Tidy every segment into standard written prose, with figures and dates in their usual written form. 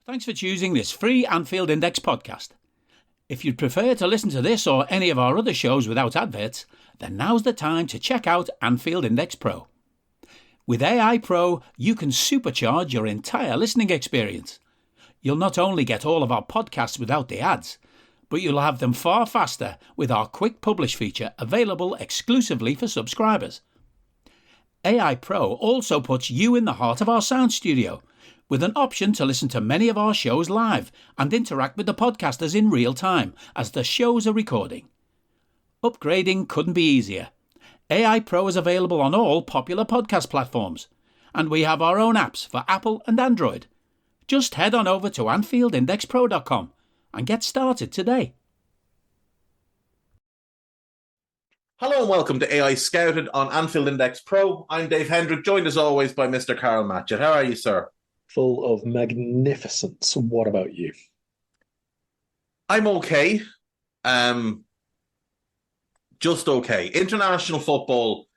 Thanks for choosing this free Anfield Index podcast. If you'd prefer to listen to this or any of our other shows without adverts, then now's the time to check out Anfield Index Pro. With AEye Pro, you can supercharge your entire listening experience. You'll not only get all of our podcasts without the ads, but you'll have them far faster with our quick publish feature available exclusively for subscribers. AEye Pro also puts you in the heart of our sound studio, with an option to listen to many of our shows live and interact with the podcasters in real time as the shows are recording. Upgrading couldn't be easier. AEye Pro is available on all popular podcast platforms, and we have our own apps for Apple and Android. Just head on over to AnfieldIndexPro.com and get started today. Hello and welcome to AI Scouted on Anfield Index Pro. I'm Dave Hendrick, joined as always by Mr. Karl Matchett. How are you, sir? Full of magnificence. What about you? I'm okay. Just okay. International football,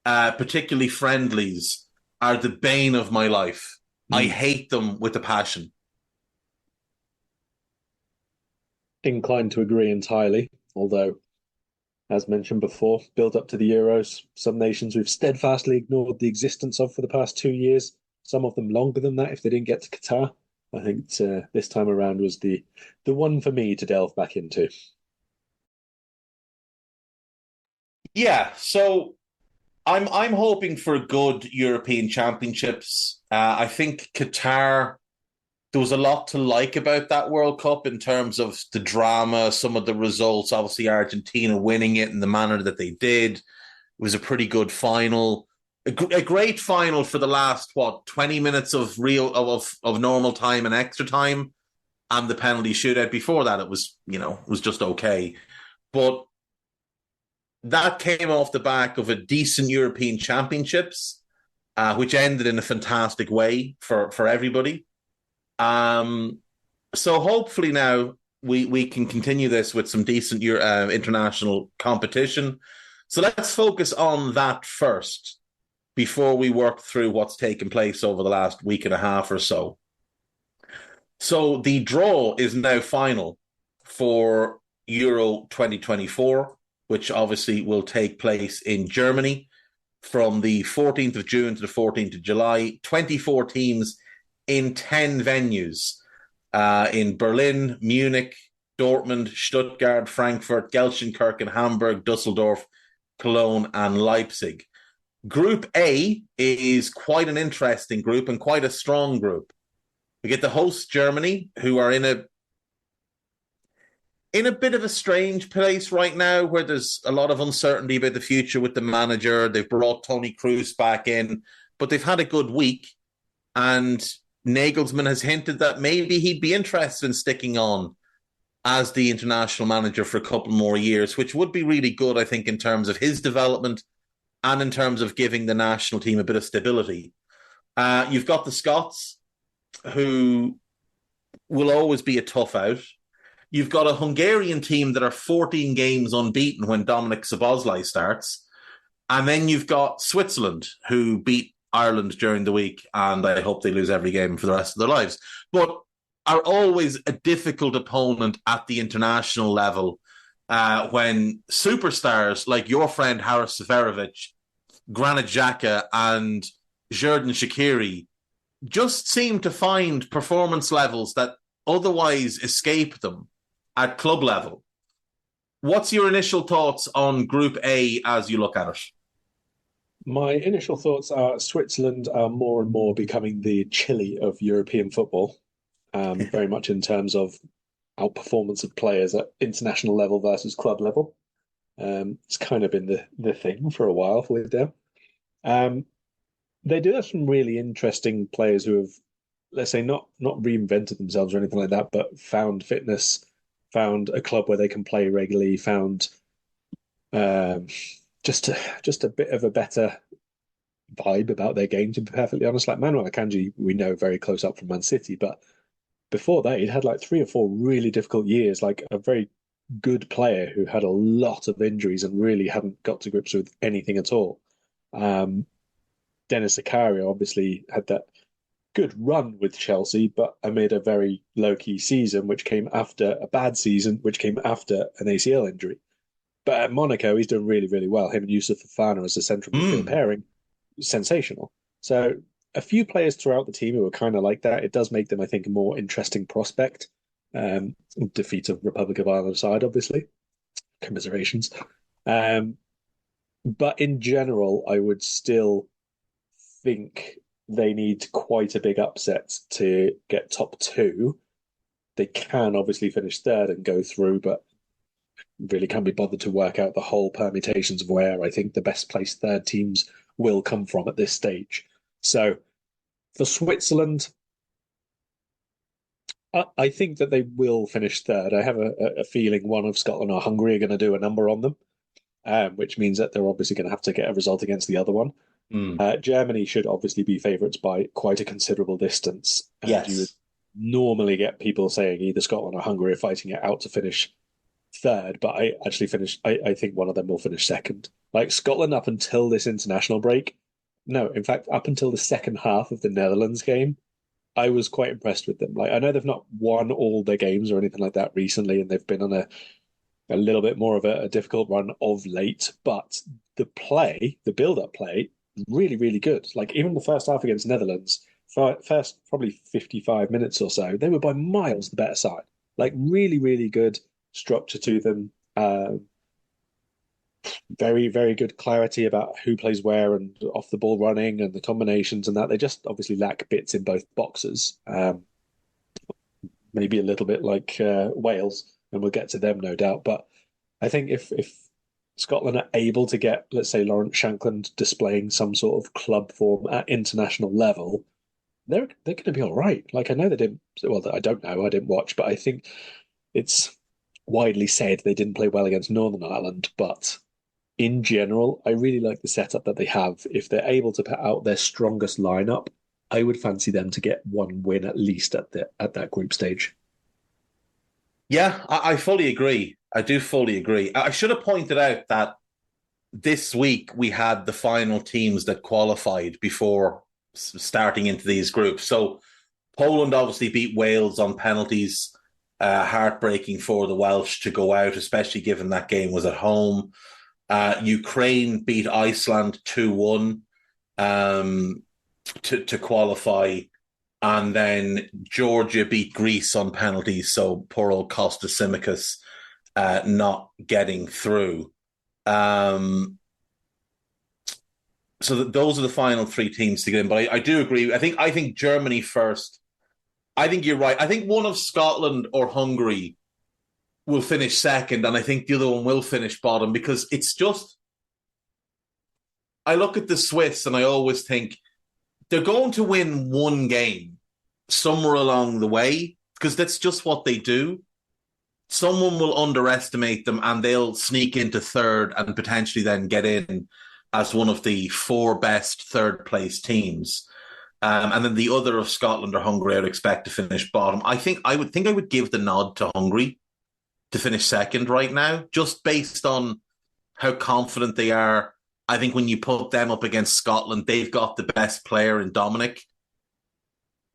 particularly friendlies, are the bane of my life. I hate them with a passion. Inclined to agree entirely, although, as mentioned before, build up to the Euros, some nations we've steadfastly ignored the existence of for the past 2 years, some of them longer than that if they didn't get to Qatar. I think this time around was the one for me to delve back into. Yeah, so I'm hoping for good European championships. I think Qatar, there was a lot to like about that World Cup in terms of the drama, some of the results. Obviously, Argentina winning it in the manner that they did. It was a pretty good final. A great final for the last, 20 minutes of normal time and extra time, and the penalty shootout. Before that, it was just okay. But that came off the back of a decent European Championships, which ended in a fantastic way for everybody. So hopefully now we can continue this with some decent international competition. So let's focus on that first before we work through what's taken place over the last week and a half or so. So the draw is now final for Euro 2024, which obviously will take place in Germany from the 14th of June to the 14th of July. 24 teams in 10 venues in Berlin, Munich, Dortmund, Stuttgart, Frankfurt, Gelsenkirchen, Hamburg, Dusseldorf, Cologne, and Leipzig. Group A is quite an interesting group and quite a strong group. We get the host Germany, who are in a bit of a strange place right now where there's a lot of uncertainty about the future with the manager. They've brought Toni Kroos back in, but they've had a good week. And Nagelsmann has hinted that maybe he'd be interested in sticking on as the international manager for a couple more years, which would be really good, I think, in terms of his development and in terms of giving the national team a bit of stability. You've got the Scots, who will always be a tough out. You've got a Hungarian team that are 14 games unbeaten when Dominik Szoboszlai starts. And then you've got Switzerland, who beat Ireland during the week, and I hope they lose every game for the rest of their lives, but are always a difficult opponent at the international level when superstars like your friend Haris Seferovic, Granit Xhaka, and Xherdan Shaqiri just seem to find performance levels that otherwise escape them at club level. What's your initial thoughts on Group A as you look at it? My initial thoughts are Switzerland are more and more becoming the Chile of European football, very much in terms of outperformance of players at international level versus club level. It's kind of been the thing for a while with them. They do have some really interesting players who have, let's say, not reinvented themselves or anything like that, but found fitness, found a club where they can play regularly, found just a bit of a better vibe about their game, to be perfectly honest. Like Manuel Akanji, we know very close up from Man City, but before that, he'd had like 3 or 4 really difficult years, like a very good player who had a lot of injuries and really hadn't got to grips with anything at all. Dennis Zakaria obviously had that good run with Chelsea, but amid a very low-key season, which came after a bad season, which came after an ACL injury. But at Monaco, he's done really, really well. Him and Yusuf Fofana as a central midfield pairing, sensational. So a few players throughout the team who are kind of like that. It does make them, I think, a more interesting prospect. Defeat of Republic of Ireland aside, obviously. Commiserations. But in general, I would still think they need quite a big upset to get top two. They can obviously finish third and go through, but really can't be bothered to work out the whole permutations of where I think the best placed third teams will come from at this stage. So for Switzerland, I think that they will finish third. I have a feeling one of Scotland or Hungary are going to do a number on them, which means that they're obviously going to have to get a result against the other one. Germany should obviously be favourites by quite a considerable distance. And yes. You would normally get people saying either Scotland or Hungary are fighting it out to finish third, but I think one of them will finish second. Like Scotland up until this international break, no, in fact, up until the second half of the Netherlands game, I was quite impressed with them. Like I know they've not won all their games or anything like that recently, and they've been on a little bit more of a difficult run of late, but the build-up play, really, really good. Like even the first half against Netherlands, first probably 55 minutes or so, they were by miles the better side. Like really, really good structure to them. Very, very good clarity about who plays where and off the ball running and the combinations and that. They just obviously lack bits in both boxes. Maybe a little bit like Wales, and we'll get to them no doubt. But I think if Scotland are able to get, let's say, Lawrence Shankland displaying some sort of club form at international level, they're going to be all right. Like I know they didn't. Well, I don't know. I didn't watch, but I think it's widely said they didn't play well against Northern Ireland. But in general, I really like the setup that they have. If they're able to put out their strongest lineup, I would fancy them to get one win at least at that group stage. Yeah, I fully agree. I do fully agree. I should have pointed out that this week we had the final teams that qualified before starting into these groups. So Poland obviously beat Wales on penalties. Heartbreaking for the Welsh to go out, especially given that game was at home. Ukraine beat Iceland 2-1 to qualify. And then Georgia beat Greece on penalties, so poor old Kostas Tsimikas not getting through. So those are the final three teams to get in. But I do agree. I think Germany first. I think you're right. I think one of Scotland or Hungary will finish second, and I think the other one will finish bottom, because it's just... I look at the Swiss and I always think they're going to win one game somewhere along the way, because that's just what they do. Someone will underestimate them and they'll sneak into third and potentially then get in as one of the four best third place teams. And then the other of Scotland or Hungary, I would expect to finish bottom. I would give the nod to Hungary to finish second right now, just based on how confident they are. I think when you put them up against Scotland, they've got the best player in Dominic.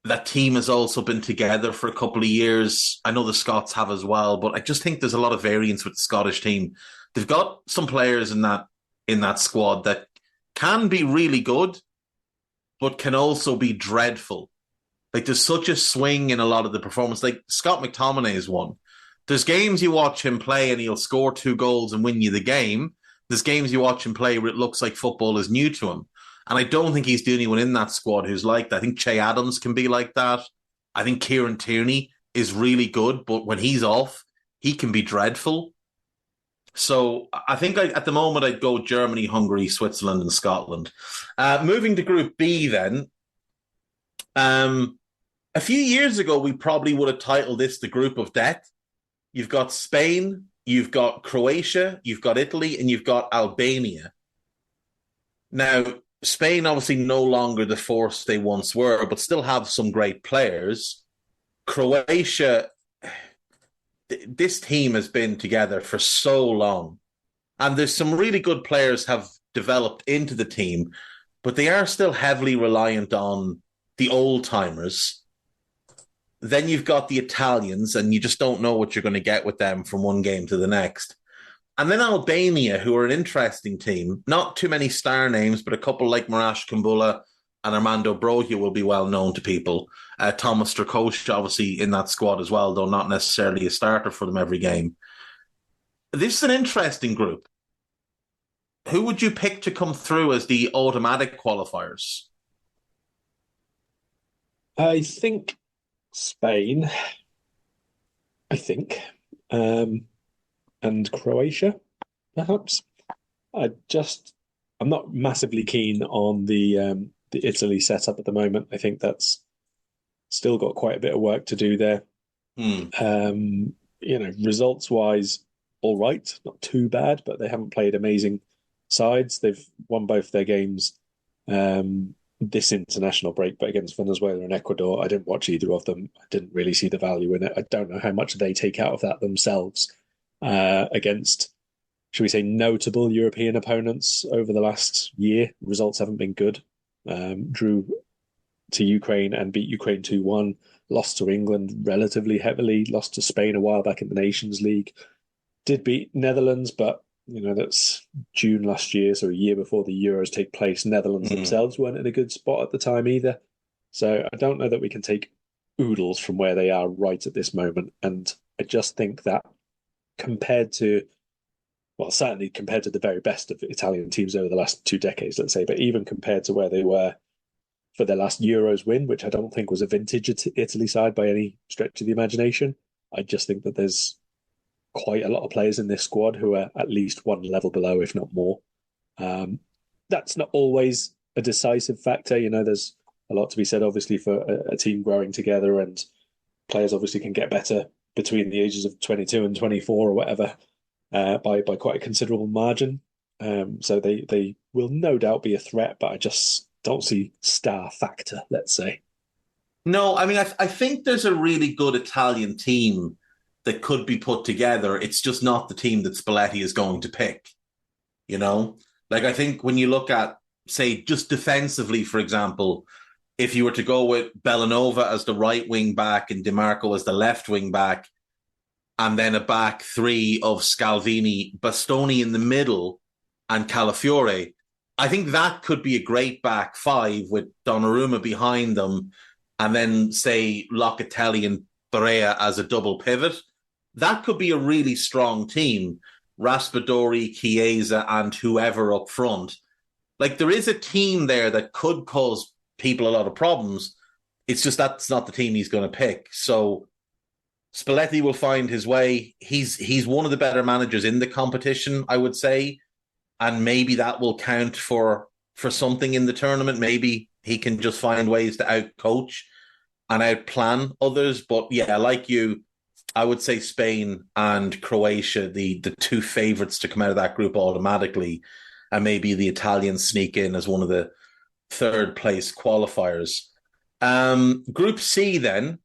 That team has also been together for a couple of years. I know the Scots have as well, but I just think there's a lot of variance with the Scottish team. They've got some players in that squad that can be really good, but can also be dreadful. Like there's such a swing in a lot of the performance. Like Scott McTominay is one. There's games you watch him play and he'll score 2 goals and win you the game. There's games you watch him play where it looks like football is new to him. And I don't think he's the only one in that squad who's like that. I think Che Adams can be like that. I think Kieran Tierney is really good, but when he's off, he can be dreadful. So I think at the moment I'd go Germany, Hungary, Switzerland, and Scotland. Moving to Group B then. A few years ago, we probably would have titled this the Group of Death. You've got Spain, you've got Croatia, you've got Italy, and you've got Albania. Now, Spain obviously no longer the force they once were, but still have some great players. Croatia, this team has been together for so long, and there's some really good players have developed into the team, but they are still heavily reliant on the old timers. Then you've got the Italians, and you just don't know what you're going to get with them from one game to the next. And then Albania, who are an interesting team. Not too many star names, but a couple like Marash Kumbula and Armando Broja will be well known to people. Thomas Strakosha, obviously, in that squad as well, though not necessarily a starter for them every game. This is an interesting group. Who would you pick to come through as the automatic qualifiers? I think Spain, I think, and Croatia, perhaps. I'm not massively keen on the Italy setup at the moment. I think that's still got quite a bit of work to do there. Results wise, all right, not too bad, but they haven't played amazing sides. They've won both their games this international break, but against Venezuela and Ecuador, I didn't watch either of them. I didn't really see the value in it. I don't know how much they take out of that themselves against, should we say, notable European opponents over the last year. Results haven't been good. Drew to Ukraine and beat Ukraine 2-1, lost to England relatively heavily, lost to Spain a while back in the Nations League, did beat Netherlands, but that's June last year, so a year before the Euros take place. Netherlands themselves weren't in a good spot at the time either. So I don't know that we can take oodles from where they are right at this moment. And I just think that certainly compared to the very best of Italian teams over the last 2 decades, let's say, but even compared to where they were for their last Euros win, which I don't think was a vintage Italy side by any stretch of the imagination, I just think that there's quite a lot of players in this squad who are at least one level below, if not more. That's not always a decisive factor. There's a lot to be said, obviously, for a team growing together, and players obviously can get better between the ages of 22 and 24 or whatever by quite a considerable margin. So they will no doubt be a threat, but I just don't see star factor, let's say. No, I mean, I think there's a really good Italian team that could be put together. It's just not the team that Spalletti is going to pick. I think when you look at, say, just defensively, for example, if you were to go with Bellanova as the right wing back and DiMarco as the left wing back, and then a back three of Scalvini, Bastoni in the middle, and Calafiore, I think that could be a great back five with Donnarumma behind them, and then, say, Locatelli and Barea as a double pivot. That could be a really strong team. Raspadori, Chiesa, and whoever up front. There is a team there that could cause people a lot of problems. It's just that's not the team he's going to pick. So Spalletti will find his way. He's one of the better managers in the competition, I would say. And maybe that will count for something in the tournament. Maybe he can just find ways to out-coach and out-plan others. But yeah, like you, I would say Spain and Croatia, the two favourites to come out of that group automatically, and maybe the Italians sneak in as one of the third-place qualifiers. Group C then,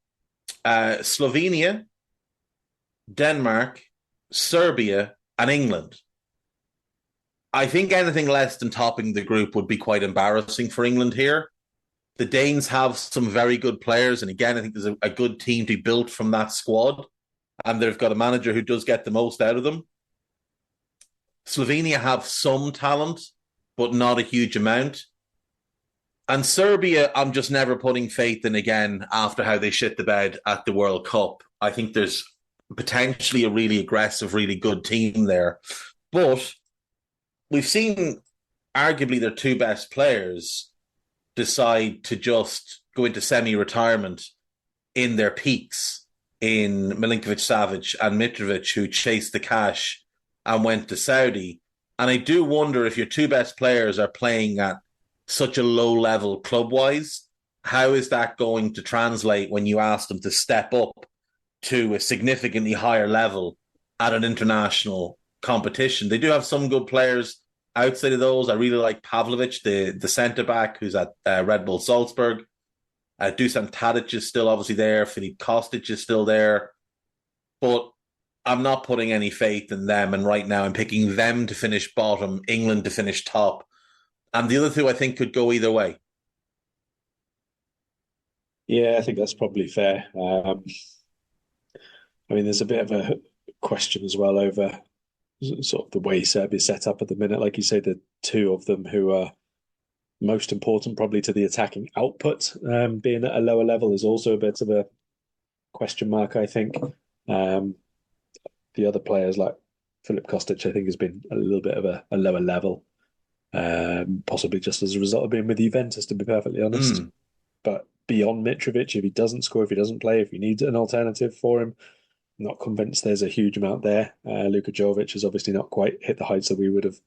Slovenia, Denmark, Serbia, and England. I think anything less than topping the group would be quite embarrassing for England here. The Danes have some very good players, and again, I think there's a good team to be built from that squad, and they've got a manager who does get the most out of them. Slovenia have some talent, but not a huge amount. And Serbia, I'm just never putting faith in again after how they shit the bed at the World Cup. I think there's potentially a really aggressive, really good team there. But we've seen arguably their two best players decide to just go into semi-retirement in their peaks in Milinkovic-Savic and Mitrovic, who chased the cash and went to Saudi. And I do wonder, if your two best players are playing at such a low level club-wise, how is that going to translate when you ask them to step up to a significantly higher level at an international competition? They do have some good players outside of those. I really like Pavlovic, the centre-back, who's at Red Bull Salzburg. Dusan Tadic is still obviously there. Filip Kostic is still there. But I'm not putting any faith in them. And right now I'm picking them to finish bottom, England to finish top. And the other two I think could go either way. Yeah, I think that's probably fair. I mean, there's a bit of a question as well over sort of the way Serbia's set up at the minute. Like you say, the two of them who are most important probably to the attacking output being at a lower level is also a bit of a question mark, I think. Um, the other players like Filip Kostic, I think, has been a little bit of a lower level, possibly just as a result of being with Juventus, to be perfectly honest. But beyond Mitrovic, if he doesn't score, if he doesn't play, if you need an alternative for him, I'm not convinced there's a huge amount there. Luka Jovic has obviously not quite hit the heights that we would have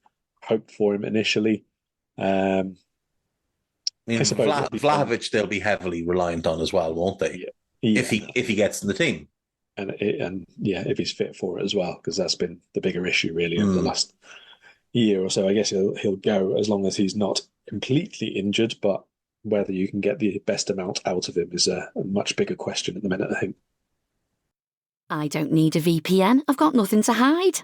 hoped for him initially. I mean, I suppose it'll be fun. Vlahovic they'll be heavily reliant on as well, won't they? Yeah, If he gets in the team. and yeah, if he's fit for it as well, because that's been the bigger issue really over the last year or so. I guess he'll go as long as he's not completely injured, but whether you can get the best amount out of him is a much bigger question at the minute, I think. I don't need a VPN. I've got nothing to hide.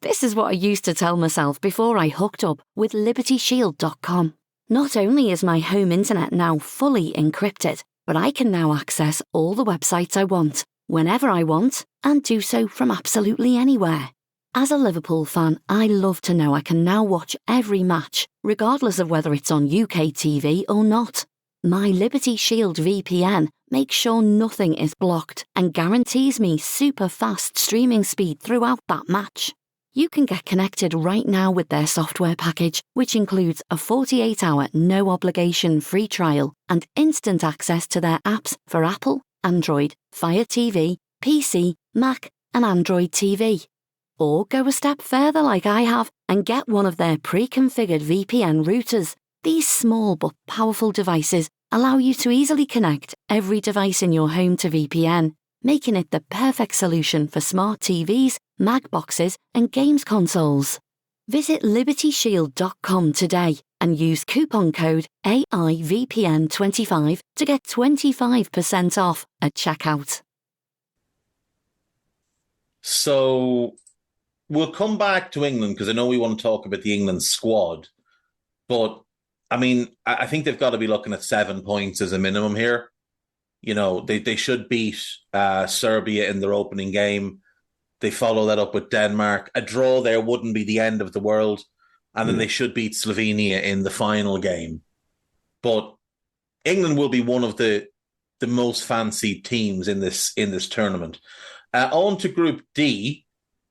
This is what I used to tell myself before I hooked up with LibertyShield.com. Not only is my home internet now fully encrypted, but I can now access all the websites I want, whenever I want, and do so from absolutely anywhere. As a Liverpool fan, I love to know I can now watch every match, regardless of whether it's on UK TV or not. My Liberty Shield VPN makes sure nothing is blocked and guarantees me super fast streaming speed throughout that match. You can get connected right now with their software package, which includes a 48-hour no-obligation free trial and instant access to their apps for Apple, Android, Fire TV, PC, Mac, and Android TV. Or go a step further like I have and get one of their pre-configured VPN routers. These small but powerful devices allow you to easily connect every device in your home to VPN, making it the perfect solution for smart TVs, Mac boxes, and games consoles. Visit LibertyShield.com today and use coupon code AIVPN25 to get 25% off at checkout. So we'll come back to England because I know we want to talk about the England squad. But, I mean, I think they've got to be looking at 7 points as a minimum here. You know, they should beat Serbia in their opening game. They follow that up with Denmark. A draw there wouldn't be the end of the world. And then they should beat Slovenia in the final game. But England will be one of the most fancied teams in this tournament. On to Group D,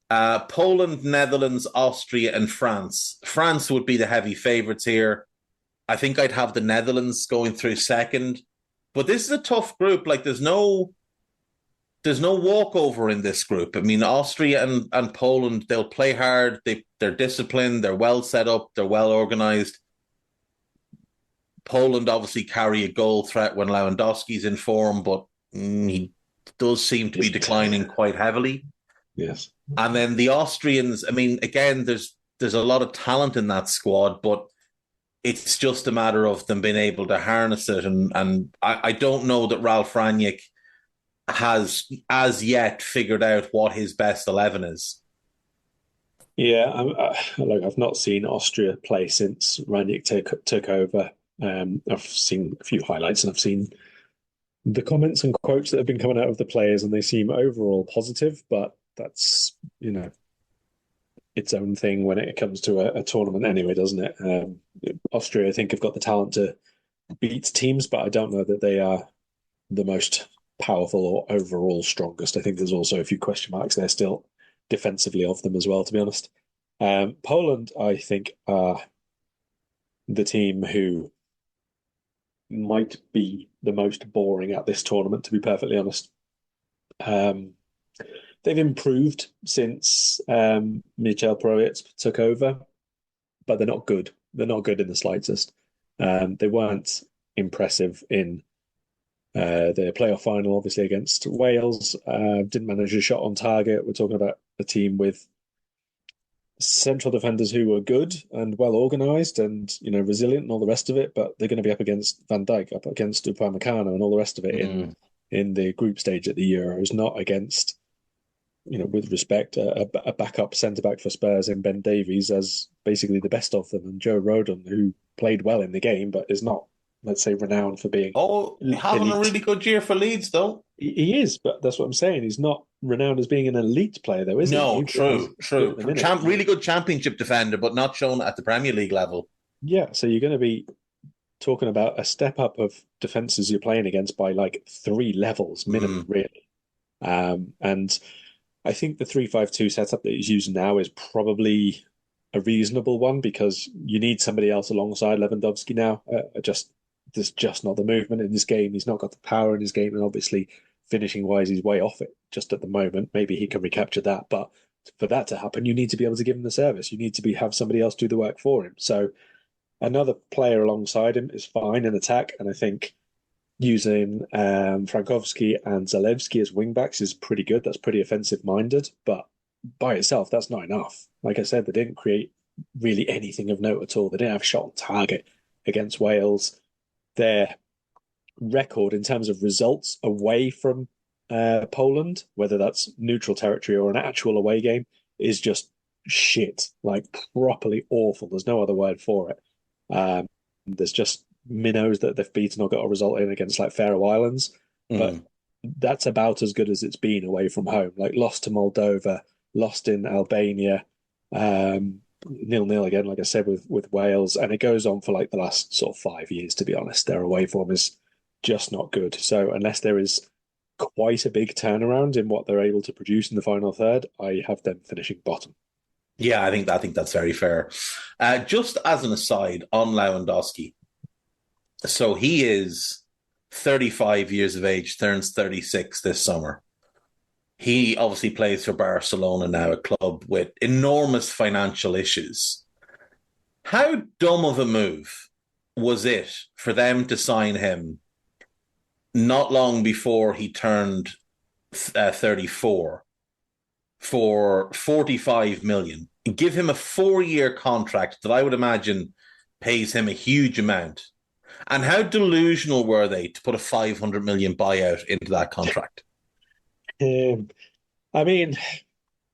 Poland, Netherlands, Austria, and France. France would be the heavy favourites here. I think I'd have the Netherlands going through second. But this is a tough group. Like, there's no walkover in this group. I mean, Austria and Poland, they'll play hard. They're disciplined. They're well set up. They're well organised. Poland obviously carry a goal threat when Lewandowski's in form, but he does seem to be declining quite heavily. Yes. And then the Austrians, I mean, again, there's a lot of talent in that squad, but it's just a matter of them being able to harness it. And I don't know that Ralf Rangnick has as yet figured out what his best 11 is. Yeah, look, I've not seen Austria play since Rangnick took over. I've seen a few highlights and I've seen the comments and quotes that have been coming out of the players, and they seem overall positive, but that's, its own thing when it comes to a tournament anyway, doesn't it? Austria, I think, have got the talent to beat teams, but I don't know that they are the most powerful or overall strongest. I think there's also a few question marks there still defensively of them as well, to be honest. Poland, I think, are the team who might be the most boring at this tournament, to be perfectly honest. They've improved since Michel Projic took over, but they're not good. They're not good in the slightest. They weren't impressive in the playoff final, obviously, against Wales. Didn't manage a shot on target. We're talking about a team with central defenders who were good and well organised and, resilient and all the rest of it, but they're going to be up against Van Dijk, up against Upamecano and all the rest of it in the group stage at the Euros, not against, with respect, a backup centre-back for Spurs in Ben Davies as basically the best of them, and Joe Rodon, who played well in the game but is not let's say, renowned for being having a elite. really good year for Leeds, though. He is, but that's what I'm saying. He's not renowned as being an elite player, though, is he? No, He's good true. at the minute. Really good championship defender, but not shown at the Premier League level. Yeah, so you're going to be talking about a step up of defenses you're playing against by like 3 levels minimum, really. And I think the 3-5-2 setup that he's using now is probably a reasonable one because you need somebody else alongside Lewandowski now. There's just not the movement in this game. He's not got the power in his game, and obviously finishing wise, he's way off it just at the moment. Maybe he can recapture that, but for that to happen, you need to be able to give him the service. You need to have somebody else do the work for him. So another player alongside him is fine in attack, and I think using Frankowski and Zalewski as wingbacks is pretty good. That's pretty offensive minded, but by itself, that's not enough. Like I said, they didn't create really anything of note at all. They didn't have shot on target against Wales. Their record in terms of results away from Poland, whether that's neutral territory or an actual away game, is just shit. Like properly awful. There's no other word for it. There's just minnows that they've beaten or got a result in against like Faroe Islands, but that's about as good as it's been away from home. Like lost to Moldova, lost in Albania, 0-0 again, like I said, with Wales, and it goes on for like the last sort of 5 years, to be honest. Their away form is just not good. So unless there is quite a big turnaround in what they're able to produce in the final third, I have them finishing bottom. Yeah, I think that's very fair. Just as an aside on Lewandowski, so he is 35 years of age, turns 36 this summer. He obviously plays for Barcelona now, a club with enormous financial issues. How dumb of a move was it for them to sign him not long before he turned 34 for 45 million and give him a 4-year contract that I would imagine pays him a huge amount? And how delusional were they to put a 500 million buyout into that contract? I mean,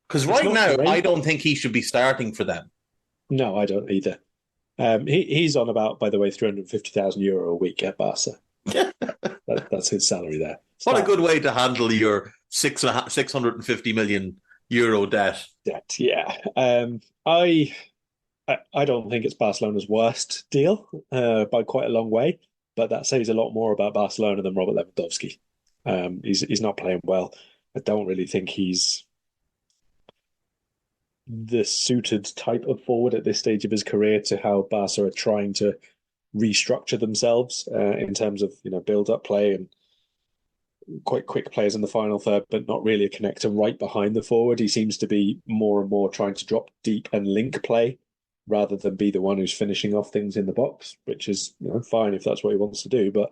because right now, great. I don't think he should be starting for them. No, I don't either. He's on about, by the way, €350,000 a week at Barca. That's his salary there. What a good way to handle your €650 million debt. Yeah. I don't think it's Barcelona's worst deal by quite a long way, but that says a lot more about Barcelona than Robert Lewandowski. He's not playing well. I don't really think he's the suited type of forward at this stage of his career to how Barca are trying to restructure themselves in terms of build-up play and quite quick players in the final third, but not really a connector right behind the forward. He seems to be more and more trying to drop deep and link play rather than be the one who's finishing off things in the box, which is fine if that's what he wants to do. But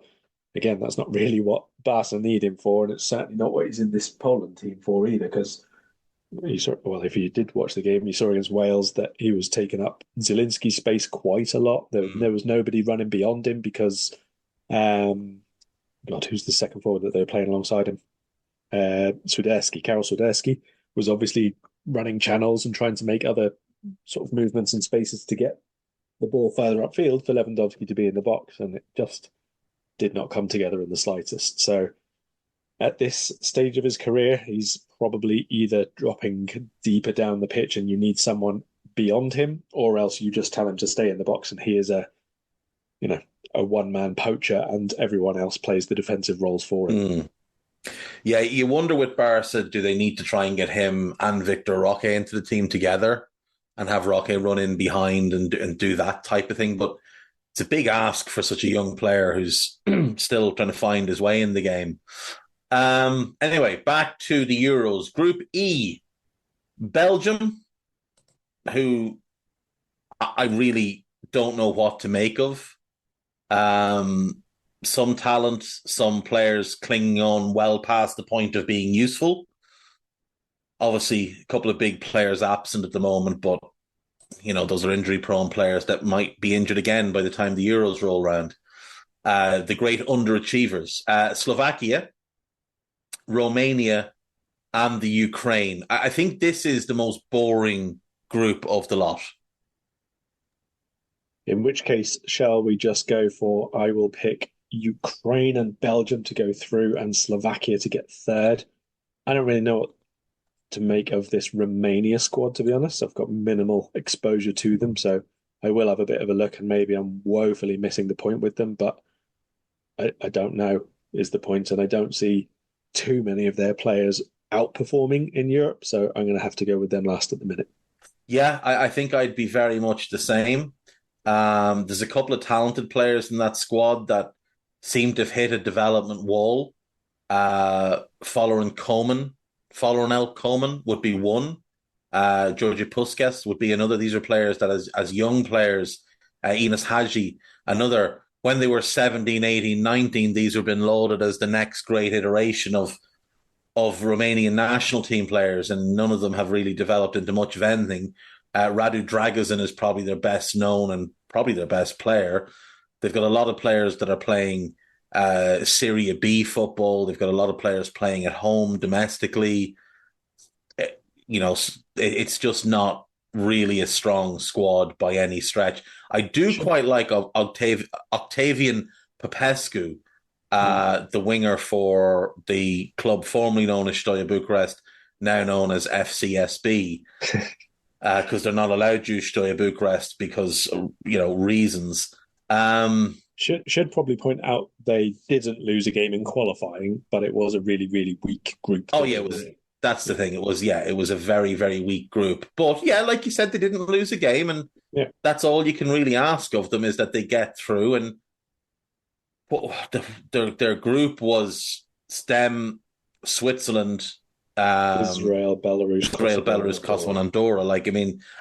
again, that's not really what Barca need him for, and it's certainly not what he's in this Poland team for either, because if you did watch the game, you saw against Wales that he was taking up Zielinski's space quite a lot. There was nobody running beyond him because, who's the second forward that they were playing alongside him? Karl Swiderski was obviously running channels and trying to make other sort of movements and spaces to get the ball further upfield for Lewandowski to be in the box, and it just did not come together in the slightest. So at this stage of his career, he's probably either dropping deeper down the pitch and you need someone beyond him, or else you just tell him to stay in the box and he is a one-man poacher and everyone else plays the defensive roles for him. Yeah, you wonder with Barca, do they need to try and get him and Victor Roque into the team together and have Roque run in behind and do that type of thing? But it's a big ask for such a young player who's still trying to find his way in the game. Anyway, back to the Euros. Group E, Belgium, who I really don't know what to make of. Some talent, some players clinging on well past the point of being useful. Obviously, a couple of big players absent at the moment, but those are injury-prone players that might be injured again by the time the Euros roll around. The great underachievers. Slovakia, Romania, and the Ukraine. I think this is the most boring group of the lot. In which case, shall we just go for, I will pick Ukraine and Belgium to go through and Slovakia to get third. I don't really know what to make of this Romania squad, to be honest. I've got minimal exposure to them, so I will have a bit of a look, and maybe I'm woefully missing the point with them, but I don't know is the point, and I don't see too many of their players outperforming in Europe, so I'm going to have to go with them last at the minute. Yeah, I think I'd be very much the same. There's a couple of talented players in that squad that seem to have hit a development wall. Following El Coman would be one. Georgie Puskas would be another. These are players that as young players, Enes Hadji, another, when they were 17, 18, 19, these have been lauded as the next great iteration of Romanian national team players, and none of them have really developed into much of anything. Radu Dragosin is probably their best known and probably their best player. They've got a lot of players that are playing Serie B football. They've got a lot of players playing at home domestically. It's just not really a strong squad by any stretch. I do quite like Octavian Popescu, the winger for the club formerly known as Steaua Bucharest, now known as FCSB, because they're not allowed to use Steaua Bucharest because, reasons. Should probably point out they didn't lose a game in qualifying, but it was a really, really weak group. Oh, yeah, that's the thing. It was a very, very weak group. But yeah, like you said, they didn't lose a game, and that's all you can really ask of them, is that they get through. And their group was STEM, Switzerland, Israel, Belarus, Kosovo, and Andorra.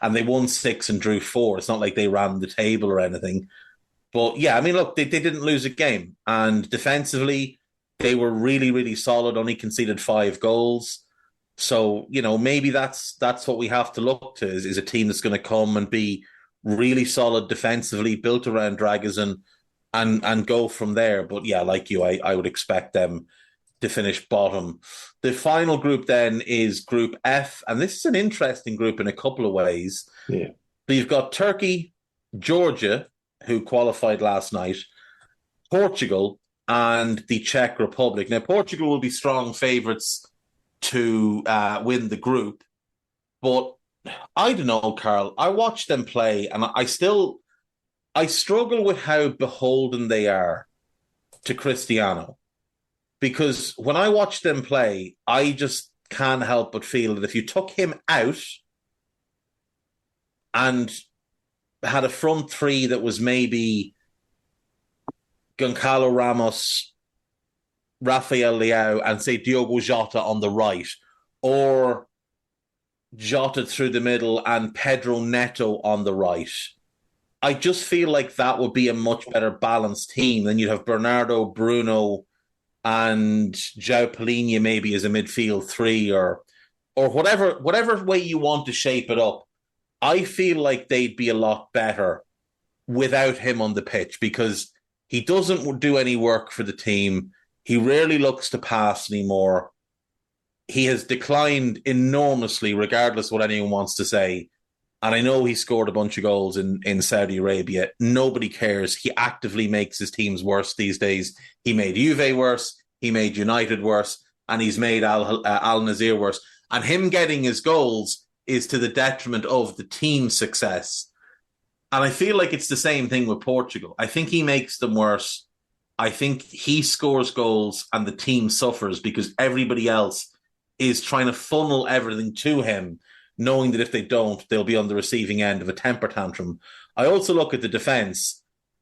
And they won 6 and drew 4. It's not like they ran the table or anything. But yeah, look, they didn't lose a game, and defensively they were really, really solid. Only conceded 5 goals. So, maybe that's what we have to look to, is a team that's going to come and be really solid defensively, built around Dragosin, and go from there. But yeah, like you, I would expect them to finish bottom. The final group then is Group F, and this is an interesting group in a couple of ways. Yeah. So you've got Turkey, Georgia, who qualified last night, Portugal, and the Czech Republic. Now, Portugal will be strong favourites to win the group, but I don't know, Karl. I watched them play, and I struggle with how beholden they are to Cristiano, because when I watch them play, I just can't help but feel that if you took him out and had a front three that was maybe Goncalo Ramos, Rafael Leao, and say Diogo Jota on the right, or Jota through the middle and Pedro Neto on the right, I just feel like that would be a much better balanced team. Then you'd have Bernardo, Bruno, and João Palhinha maybe as a midfield 3, or whatever way you want to shape it up. I feel like they'd be a lot better without him on the pitch, because he doesn't do any work for the team. He rarely looks to pass anymore. He has declined enormously, regardless of what anyone wants to say. And I know he scored a bunch of goals in Saudi Arabia. Nobody cares. He actively makes his teams worse these days. He made Juve worse. He made United worse. And he's made Al Nassr worse. And him getting his goals is to the detriment of the team's success. And I feel like it's the same thing with Portugal. I think he makes them worse. I think he scores goals and the team suffers because everybody else is trying to funnel everything to him, knowing that if they don't, they'll be on the receiving end of a temper tantrum. I also look at the defence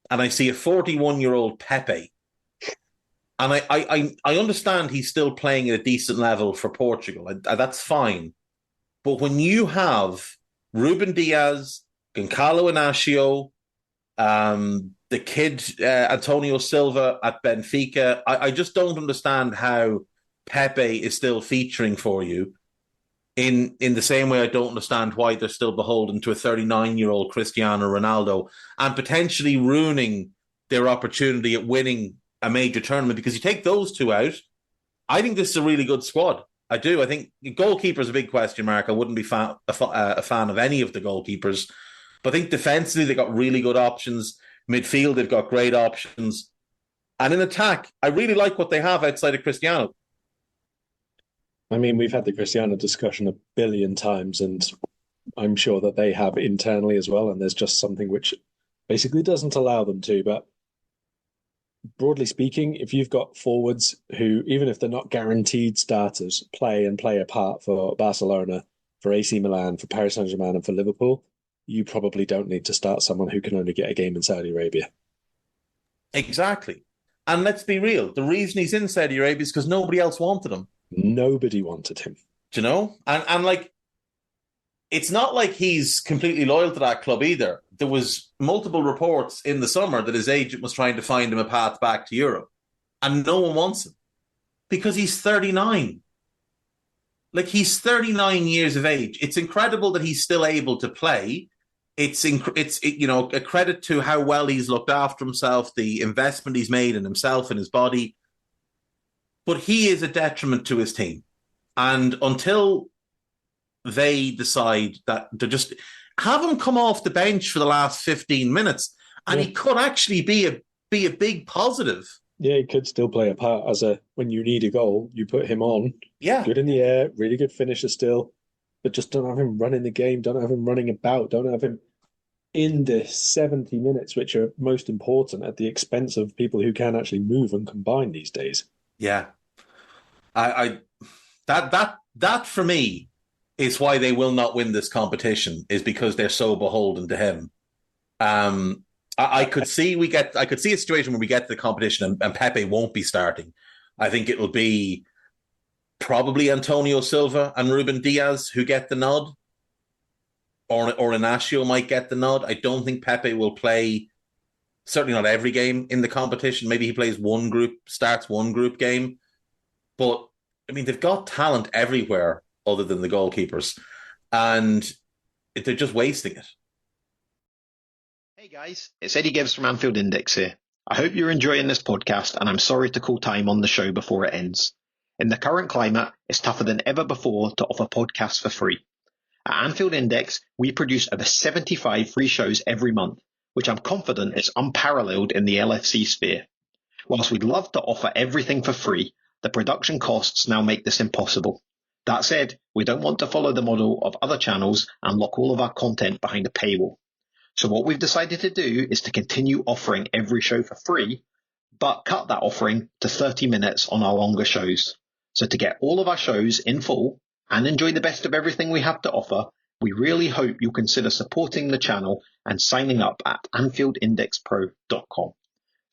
and I see a 41-year-old Pepe. And I understand he's still playing at a decent level for Portugal. That's fine. But when you have Ruben Diaz, Goncalo Inacio, the kid Antonio Silva at Benfica, I just don't understand how Pepe is still featuring for you. In the same way, I don't understand why they're still beholden to a 39-year-old Cristiano Ronaldo and potentially ruining their opportunity at winning a major tournament. Because you take those two out, I think this is a really good squad. I do. I think the goalkeeper is a big question mark. I wouldn't be a fan of any of the goalkeepers. But I think defensively, they've got really good options. Midfield, they've got great options. And in attack, I really like what they have outside of Cristiano. I mean, we've had the Cristiano discussion a billion times, and I'm sure that they have internally as well. And there's just something which basically doesn't allow them to. But broadly speaking, if you've got forwards who, even if they're not guaranteed starters, play a part for Barcelona, for AC Milan, for Paris Saint-Germain, and for Liverpool, you probably don't need to start someone who can only get a game in Saudi Arabia. Exactly. And let's be real. The reason he's in Saudi Arabia is because nobody else wanted him. Nobody wanted him. Do you know? And like, it's not like he's completely loyal to that club either. There was multiple reports in the summer that his agent was trying to find him a path back to Europe. And no one wants him because he's 39. Like, he's 39 years of age. It's incredible that he's still able to play. It's a credit to how well he's looked after himself, the investment he's made in himself and his body. But he is a detriment to his team. And until they decide that to just have him come off the bench for the last 15 minutes, and he could actually be a big positive. Yeah, he could still play a part when you need a goal, you put him on. Yeah. Good in the air, really good finisher still. But just don't have him running the game, don't have him running about, don't have him in the 70 minutes, which are most important, at the expense of people who can actually move and combine these days. Yeah. That for me is why they will not win this competition, is because they're so beholden to him. I could see a situation where we get to the competition and Pepe won't be starting. I think it will be probably Antonio Silva and Ruben Diaz who get the nod, or Inacio might get the nod. I don't think Pepe will play, certainly not every game in the competition. Maybe he plays starts one group game. But, I mean, they've got talent everywhere other than the goalkeepers, and they're just wasting it. Hey guys, it's Eddie Gibbs from Anfield Index here. I hope you're enjoying this podcast, and I'm sorry to call time on the show before it ends. In the current climate, it's tougher than ever before to offer podcasts for free. At Anfield Index, we produce over 75 free shows every month, which I'm confident is unparalleled in the LFC sphere. Whilst we'd love to offer everything for free, the production costs now make this impossible. That said, we don't want to follow the model of other channels and lock all of our content behind a paywall. So what we've decided to do is to continue offering every show for free, but cut that offering to 30 minutes on our longer shows. So to get all of our shows in full and enjoy the best of everything we have to offer, we really hope you'll consider supporting the channel and signing up at AnfieldIndexPro.com.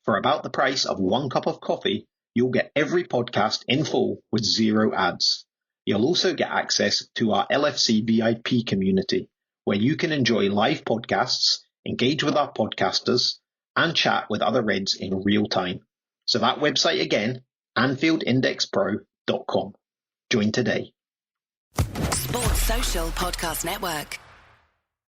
For about the price of one cup of coffee, you'll get every podcast in full with 0 ads. You'll also get access to our LFC VIP community, where you can enjoy live podcasts, engage with our podcasters, and chat with other Reds in real time. So that website again, AnfieldIndexPro.com. Join today. Sports Social Podcast Network.